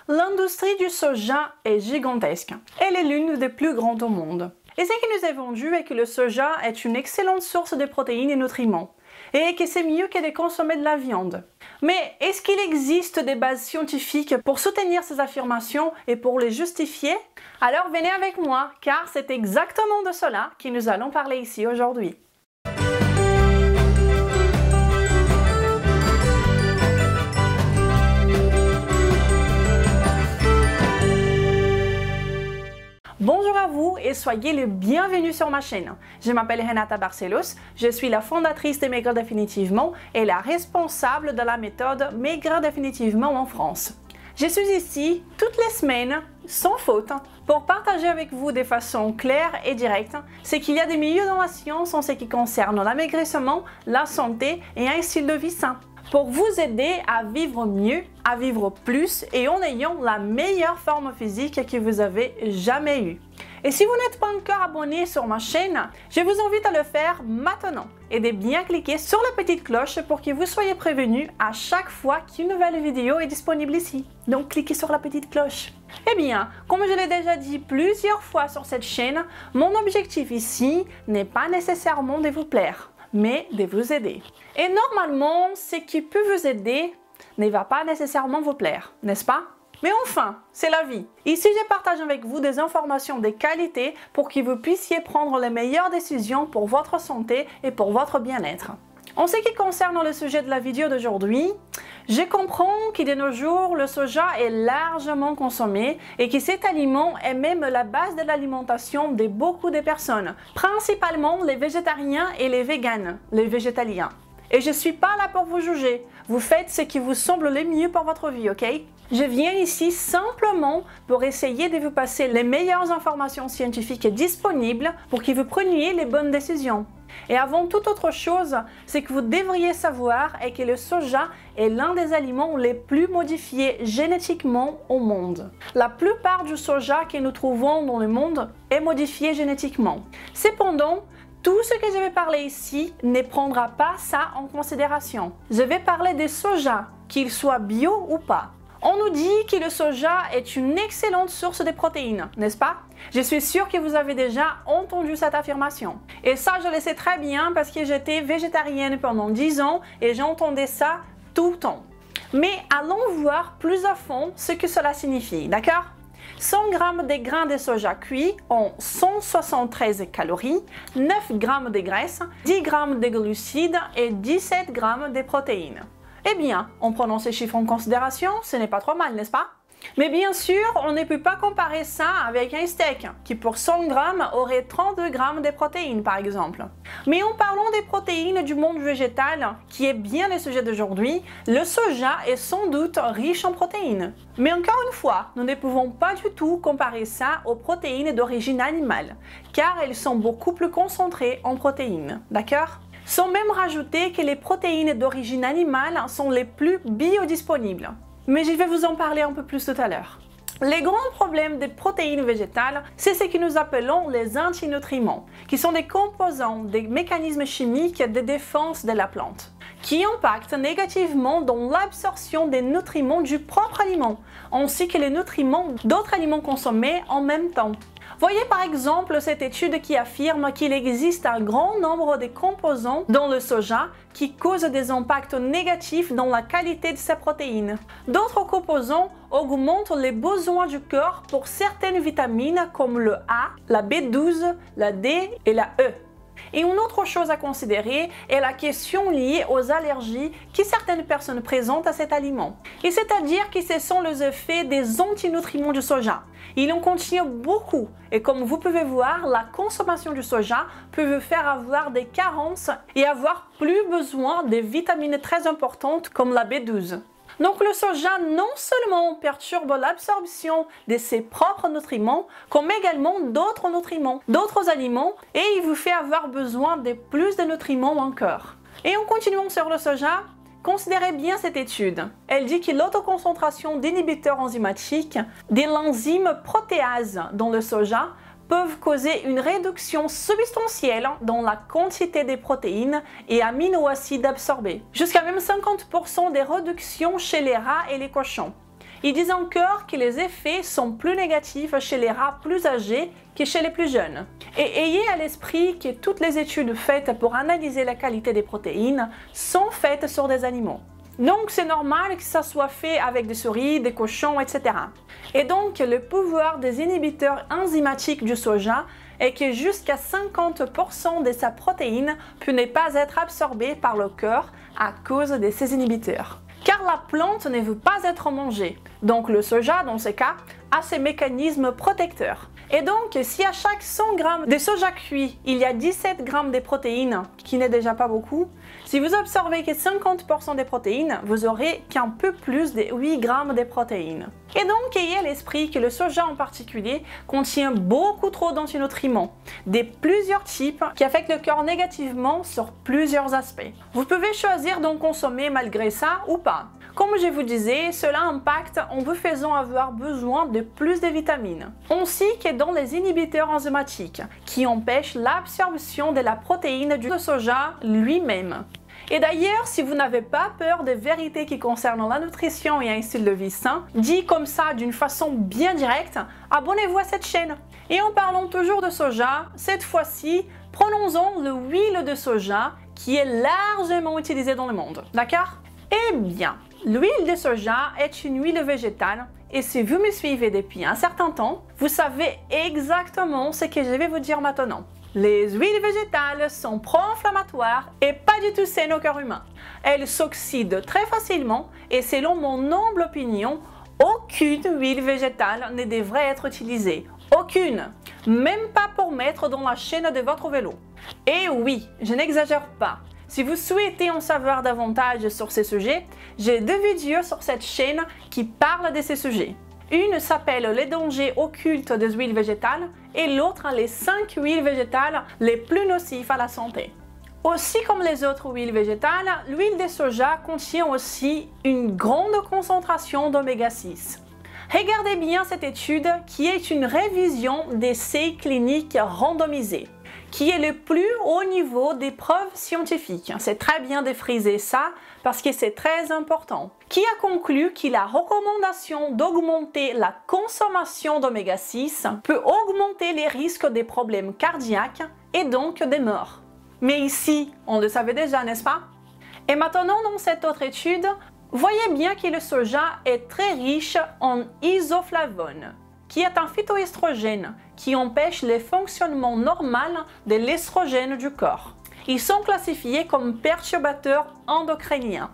L'industrie du soja est gigantesque. Elle est l'une des plus grandes au monde. Et ce qui nous est vendu est que le soja est une excellente source de protéines et nutriments, et que c'est mieux que de consommer de la viande. Mais est-ce qu'il existe des bases scientifiques pour soutenir ces affirmations et pour les justifier? Alors venez avec moi, car c'est exactement de cela que nous allons parler ici aujourd'hui. Bonjour à vous et soyez les bienvenus sur ma chaîne. Je m'appelle Renata Barcelos, je suis la fondatrice de Maigrir Définitivement et la responsable de la méthode Maigrir Définitivement en France. Je suis ici toutes les semaines, sans faute, pour partager avec vous de façon claire et directe ce qu'il y a de mieux dans la science en ce qui concerne l'amaigrissement, la santé et un style de vie sain, pour vous aider à vivre mieux, à vivre plus et en ayant la meilleure forme physique que vous avez jamais eue. Et si vous n'êtes pas encore abonné sur ma chaîne, je vous invite à le faire maintenant et de bien cliquer sur la petite cloche pour que vous soyez prévenus à chaque fois qu'une nouvelle vidéo est disponible ici. Donc cliquez sur la petite cloche. Eh bien, comme je l'ai déjà dit plusieurs fois sur cette chaîne, mon objectif ici n'est pas nécessairement de vous plaire, mais de vous aider. Et normalement, ce qui peut vous aider ne va pas nécessairement vous plaire, n'est-ce pas? Mais enfin, c'est la vie. Ici, je partage avec vous des informations de qualité pour que vous puissiez prendre les meilleures décisions pour votre santé et pour votre bien-être. En ce qui concerne le sujet de la vidéo d'aujourd'hui, je comprends que de nos jours, le soja est largement consommé et que cet aliment est même la base de l'alimentation de beaucoup de personnes, principalement les végétariens et les véganes, les végétaliens. Et je ne suis pas là pour vous juger, vous faites ce qui vous semble le mieux pour votre vie, ok? Je viens ici simplement pour essayer de vous passer les meilleures informations scientifiques disponibles pour que vous preniez les bonnes décisions. Et avant toute autre chose, ce que vous devriez savoir est que le soja est l'un des aliments les plus modifiés génétiquement au monde. La plupart du soja que nous trouvons dans le monde est modifié génétiquement. Cependant, tout ce que je vais parler ici ne prendra pas ça en considération. Je vais parler des soja, qu'il soit bio ou pas. On nous dit que le soja est une excellente source de protéines, n'est-ce pas? Je suis sûre que vous avez déjà entendu cette affirmation. Et ça, je le sais très bien parce que j'étais végétarienne pendant 10 ans et j'entendais ça tout le temps. Mais allons voir plus à fond ce que cela signifie, d'accord? 100 g de grains de soja cuits ont 173 calories, 9 g de graisse, 10 g de glucides et 17 g de protéines. Eh bien, en prenant ces chiffres en considération, ce n'est pas trop mal, n'est-ce pas? Mais bien sûr, on ne peut pas comparer ça avec un steak, qui pour 100 g aurait 32 g de protéines par exemple. Mais en parlant des protéines du monde végétal, qui est bien le sujet d'aujourd'hui, le soja est sans doute riche en protéines. Mais encore une fois, nous ne pouvons pas du tout comparer ça aux protéines d'origine animale, car elles sont beaucoup plus concentrées en protéines, d'accord? Sans même rajouter que les protéines d'origine animale sont les plus biodisponibles. Mais je vais vous en parler un peu plus tout à l'heure. Les grands problèmes des protéines végétales, c'est ce que nous appelons les antinutriments, qui sont des composants des mécanismes chimiques de défense de la plante, qui impactent négativement dans l'absorption des nutriments du propre aliment, ainsi que les nutriments d'autres aliments consommés en même temps. Voyez par exemple cette étude qui affirme qu'il existe un grand nombre de composants dans le soja qui causent des impacts négatifs dans la qualité de ses protéines. D'autres composants augmentent les besoins du corps pour certaines vitamines comme le A, la B12, la D et la E. Et une autre chose à considérer est la question liée aux allergies que certaines personnes présentent à cet aliment. Et c'est-à-dire que ce sont les effets des antinutriments du soja. Il en contient beaucoup et comme vous pouvez voir, la consommation du soja peut vous faire avoir des carences et avoir plus besoin de vitamines très importantes comme la B12. Donc le soja non seulement perturbe l'absorption de ses propres nutriments, comme également d'autres nutriments, d'autres aliments, et il vous fait avoir besoin de plus de nutriments encore. Et en continuant sur le soja, considérez bien cette étude. Elle dit que l'autoconcentration d'inhibiteurs enzymatiques de l'enzyme protéase dans le soja peuvent causer une réduction substantielle dans la quantité des protéines et aminoacides absorbés, jusqu'à même 50% des réductions chez les rats et les cochons. Ils disent encore que les effets sont plus négatifs chez les rats plus âgés que chez les plus jeunes. Et ayez à l'esprit que toutes les études faites pour analyser la qualité des protéines sont faites sur des animaux. Donc c'est normal que ça soit fait avec des souris, des cochons, etc. Et donc le pouvoir des inhibiteurs enzymatiques du soja est que jusqu'à 50% de sa protéine peut ne pas être absorbée par le corps à cause de ces inhibiteurs. Car la plante ne veut pas être mangée, donc le soja dans ce cas a ces mécanismes protecteurs. Et donc, si à chaque 100 g de soja cuit, il y a 17 g de protéines, qui n'est déjà pas beaucoup, si vous absorbez que 50% des protéines, vous aurez qu'un peu plus de 8 g de protéines. Et donc, ayez à l'esprit que le soja en particulier contient beaucoup trop d'antinutriments, de plusieurs types qui affectent le corps négativement sur plusieurs aspects. Vous pouvez choisir d'en consommer malgré ça ou pas. Comme je vous disais, cela impacte en vous faisant avoir besoin de plus de vitamines. Ainsi que dans les inhibiteurs enzymatiques, qui empêchent l'absorption de la protéine du soja lui-même. Et d'ailleurs, si vous n'avez pas peur des vérités qui concernent la nutrition et un style de vie sain, dit comme ça d'une façon bien directe, abonnez-vous à cette chaîne. Et en parlant toujours de soja, cette fois-ci, prenons-en l'huile de soja qui est largement utilisée dans le monde, d'accord? Eh bien, l'huile de soja est une huile végétale et si vous me suivez depuis un certain temps, vous savez exactement ce que je vais vous dire maintenant. Les huiles végétales sont pro-inflammatoires et pas du tout saines au corps humain. Elles s'oxydent très facilement et selon mon humble opinion, aucune huile végétale ne devrait être utilisée. Aucune! Même pas pour mettre dans la chaîne de votre vélo. Et oui, je n'exagère pas. Si vous souhaitez en savoir davantage sur ces sujets, j'ai 2 vidéos sur cette chaîne qui parlent de ces sujets. Une s'appelle Les dangers occultes des huiles végétales et l'autre les 5 huiles végétales les plus nocives à la santé. Aussi comme les autres huiles végétales, l'huile de soja contient aussi une grande concentration d'oméga 6. Regardez bien cette étude qui est une révision d'essais cliniques randomisés, qui est le plus haut niveau des preuves scientifiques. C'est très bien de friser ça parce que c'est très important. Qui a conclu que la recommandation d'augmenter la consommation d'oméga 6 peut augmenter les risques des problèmes cardiaques et donc des morts. Mais ici, on le savait déjà, n'est-ce pas? Et maintenant, dans cette autre étude, voyez bien que le soja est très riche en isoflavones, qui est un phytoestrogène qui empêche le fonctionnement normal de l'estrogène du corps. Ils sont classifiés comme perturbateurs endocriniens.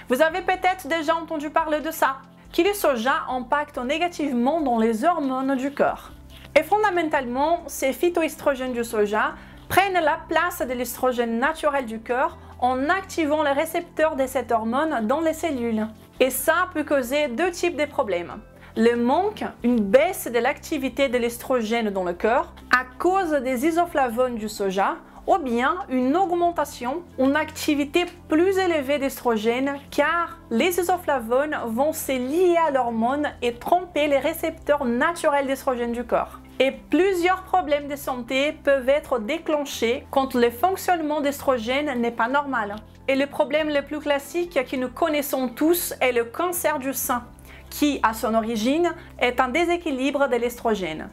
Vous avez peut-être déjà entendu parler de ça, que le soja impacte négativement dans les hormones du corps. Et fondamentalement, ces phytoestrogènes du soja prennent la place de l'estrogène naturel du corps en activant les récepteurs de cette hormone dans les cellules. Et ça peut causer 2 types de problèmes. Le manque, une baisse de l'activité de l'estrogène dans le corps à cause des isoflavones du soja, ou bien une augmentation, une activité plus élevée d'estrogène car les isoflavones vont se lier à l'hormone et tromper les récepteurs naturels d'estrogène du corps. Et plusieurs problèmes de santé peuvent être déclenchés quand le fonctionnement d'estrogène n'est pas normal. Et le problème le plus classique que nous connaissons tous est le cancer du sein, qui, à son origine, est un déséquilibre de l'estrogène.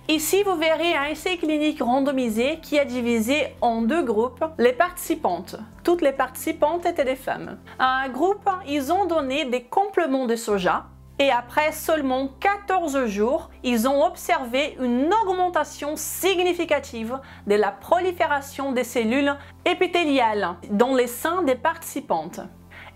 Ici, vous verrez un essai clinique randomisé qui a divisé en 2 groupes les participantes. Toutes les participantes étaient des femmes. À un groupe, ils ont donné des compléments de soja et après seulement 14 jours, ils ont observé une augmentation significative de la prolifération des cellules épithéliales dans les seins des participantes.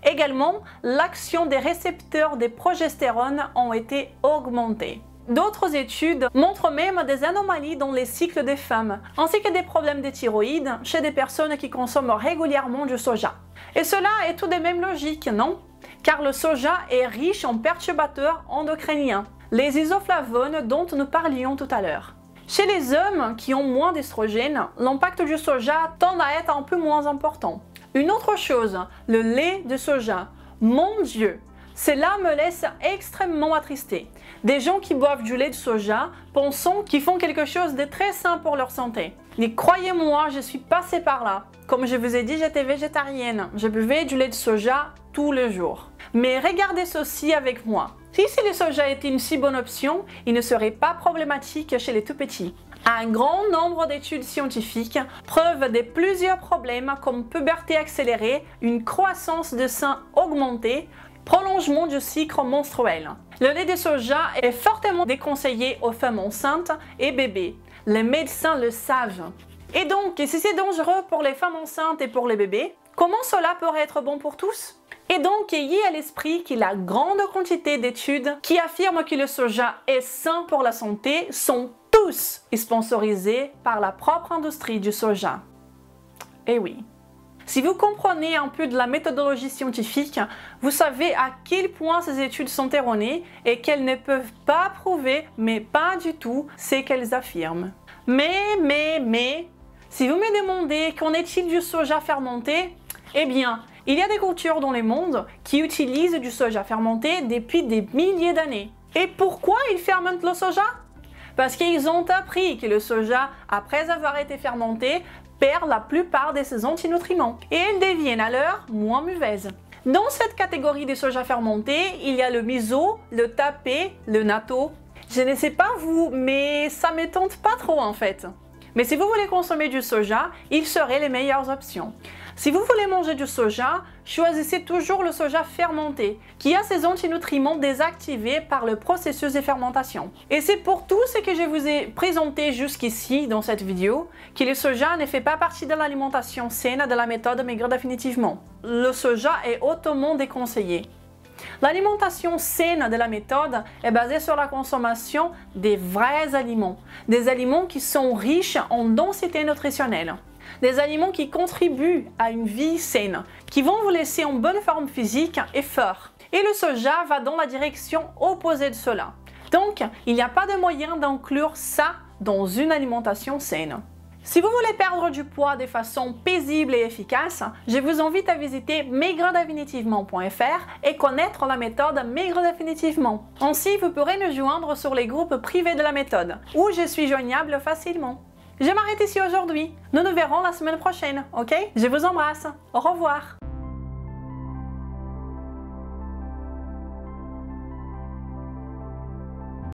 Également, l'action des récepteurs de progestérone ont été augmentée. D'autres études montrent même des anomalies dans les cycles des femmes, ainsi que des problèmes de thyroïde chez des personnes qui consomment régulièrement du soja. Et cela est tout de même logique, non? Car le soja est riche en perturbateurs endocriniens, les isoflavones dont nous parlions tout à l'heure. Chez les hommes qui ont moins d'estrogène, l'impact du soja tend à être un peu moins important. Une autre chose, le lait de soja. Mon Dieu! Cela me laisse extrêmement attristé. Des gens qui boivent du lait de soja pensant qu'ils font quelque chose de très sain pour leur santé. Mais croyez-moi, je suis passée par là. Comme je vous ai dit, j'étais végétarienne. Je buvais du lait de soja tous les jours. Mais regardez ceci avec moi. Si le soja était une si bonne option, il ne serait pas problématique chez les tout petits. Un grand nombre d'études scientifiques prouvent de plusieurs problèmes comme puberté accélérée, une croissance de sein augmentée, prolongement du cycle menstruel. Le lait de soja est fortement déconseillé aux femmes enceintes et bébés. Les médecins le savent. Et donc, si c'est dangereux pour les femmes enceintes et pour les bébés, comment cela pourrait être bon pour tous? Et donc, ayez à l'esprit qu'il y a grande quantité d'études qui affirment que le soja est sain pour la santé sont tous sponsorisés par la propre industrie du soja. Et oui. Si vous comprenez un peu de la méthodologie scientifique, vous savez à quel point ces études sont erronées et qu'elles ne peuvent pas prouver, mais pas du tout, ce qu'elles affirment. Mais, si vous me demandez qu'en est-il du soja fermenté, eh bien, il y a des cultures dans le monde qui utilisent du soja fermenté depuis des milliers d'années. Et pourquoi ils fermentent le soja? Parce qu'ils ont appris que le soja, après avoir été fermenté, perd la plupart de ses antinutriments et elles deviennent alors moins mauvaises. Dans cette catégorie de soja fermenté, il y a le miso, le tempeh, le natto. Je ne sais pas vous, mais ça me tente pas trop en fait. Mais si vous voulez consommer du soja, il serait les meilleures options. Si vous voulez manger du soja, choisissez toujours le soja fermenté, qui a ses antinutriments désactivés par le processus de fermentation. Et c'est pour tout ce que je vous ai présenté jusqu'ici dans cette vidéo, que le soja ne fait pas partie de l'alimentation saine de la méthode Maigrir définitivement. Le soja est hautement déconseillé. L'alimentation saine de la méthode est basée sur la consommation des vrais aliments, des aliments qui sont riches en densité nutritionnelle, des aliments qui contribuent à une vie saine, qui vont vous laisser en bonne forme physique et fort. Et le soja va dans la direction opposée de cela. Donc, il n'y a pas de moyen d'inclure ça dans une alimentation saine. Si vous voulez perdre du poids de façon paisible et efficace, je vous invite à visiter maigredéfinitivement.fr et connaître la méthode Maigre définitivement. Ainsi, vous pourrez nous joindre sur les groupes privés de la méthode, où je suis joignable facilement. Je m'arrête ici aujourd'hui. Nous nous verrons la semaine prochaine, ok? Je vous embrasse. Au revoir.